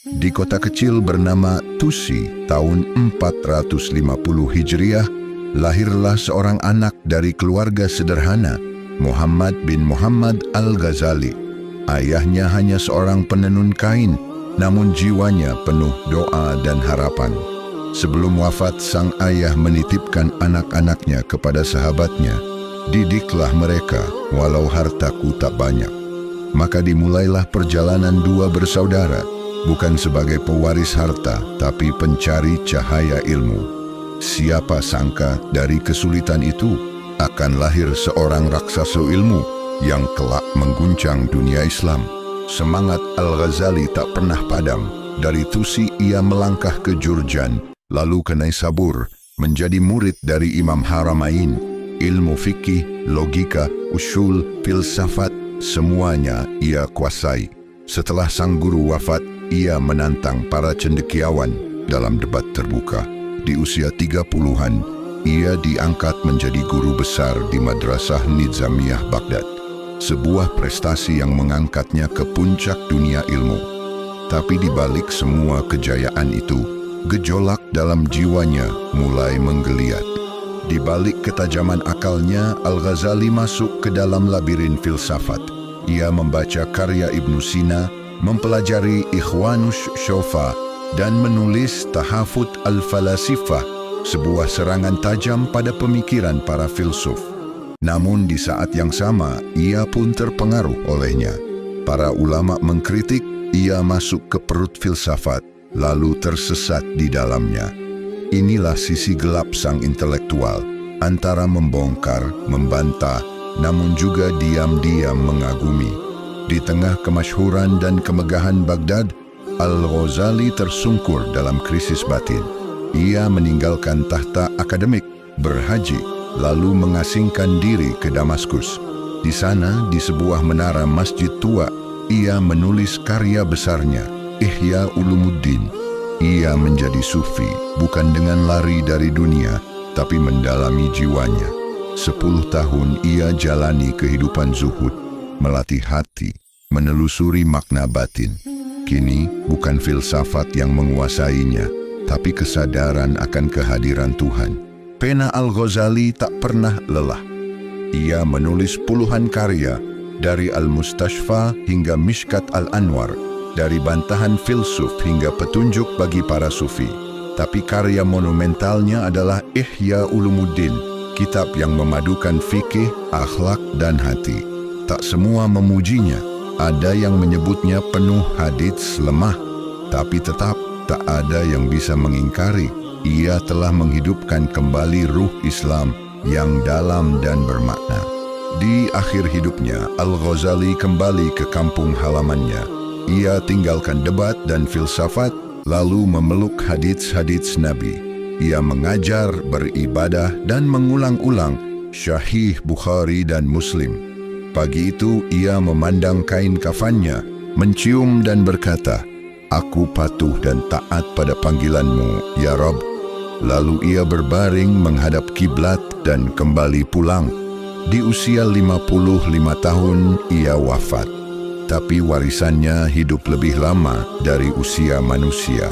Di kota kecil bernama Tusi tahun 450 Hijriah, lahirlah seorang anak dari keluarga sederhana, Muhammad bin Muhammad Al-Ghazali. Ayahnya hanya seorang penenun kain, namun jiwanya penuh doa dan harapan. Sebelum wafat, sang ayah menitipkan anak-anaknya kepada sahabatnya, "Didiklah mereka, walau hartaku tak banyak." Maka dimulailah perjalanan dua bersaudara, bukan sebagai pewaris harta, tapi pencari cahaya ilmu. Siapa sangka dari kesulitan itu akan lahir seorang raksasa ilmu yang kelak mengguncang dunia Islam. Semangat Al-Ghazali tak pernah padam. Dari Tusi ia melangkah ke Jurjan, lalu ke Naisabur, menjadi murid dari Imam Haramain. Ilmu fikih, logika, usul, filsafat, semuanya ia kuasai. Setelah sang guru wafat, ia menantang para cendekiawan dalam debat terbuka. Di usia 30-an, ia diangkat menjadi guru besar di Madrasah Nizamiyah Baghdad. Sebuah prestasi yang mengangkatnya ke puncak dunia ilmu. Tapi di balik semua kejayaan itu, gejolak dalam jiwanya mulai menggeliat. Di balik ketajaman akalnya, Al-Ghazali masuk ke dalam labirin filsafat. Ia membaca karya Ibnu Sina, mempelajari Ikhwanus Syofa, dan menulis Tahafut Al-Falasifah, sebuah serangan tajam pada pemikiran para filsuf. Namun di saat yang sama, ia pun terpengaruh olehnya. Para ulama mengkritik, ia masuk ke perut filsafat, lalu tersesat di dalamnya. Inilah sisi gelap sang intelektual, antara membongkar, membantah, namun juga diam-diam mengagumi. Di tengah kemasyhuran dan kemegahan Baghdad, Al-Ghazali tersungkur dalam krisis batin. Ia meninggalkan tahta akademik, berhaji, lalu mengasingkan diri ke Damaskus. Di sana, di sebuah menara masjid tua, ia menulis karya besarnya, Ihya Ulumuddin. Ia menjadi sufi, bukan dengan lari dari dunia, tapi mendalami jiwanya. 10 tahun ia jalani kehidupan zuhud, melatih hati, menelusuri makna batin. Kini bukan filsafat yang menguasainya, tapi kesadaran akan kehadiran Tuhan. Pena Al-Ghazali tak pernah lelah. Ia menulis puluhan karya, dari Al-Mustashfa hingga Mishkat Al-Anwar, dari bantahan filsuf hingga petunjuk bagi para sufi. Tapi karya monumentalnya adalah Ihya Ulumuddin, kitab yang memadukan fikih, akhlak, dan hati. Tak semua memujinya, ada yang menyebutnya penuh hadits lemah, tapi tetap tak ada yang bisa mengingkari. Ia telah menghidupkan kembali ruh Islam yang dalam dan bermakna. Di akhir hidupnya, Al-Ghazali kembali ke kampung halamannya. Ia tinggalkan debat dan filsafat, lalu memeluk hadits-hadits Nabi. Ia mengajar, beribadah, dan mengulang-ulang Sahih Bukhari dan Muslim. Pagi itu ia memandang kain kafannya, mencium dan berkata, "Aku patuh dan taat pada panggilan-Mu, ya Rabb." Lalu ia berbaring menghadap kiblat dan kembali pulang. Di usia 55 tahun ia wafat. Tapi warisannya hidup lebih lama dari usia manusia.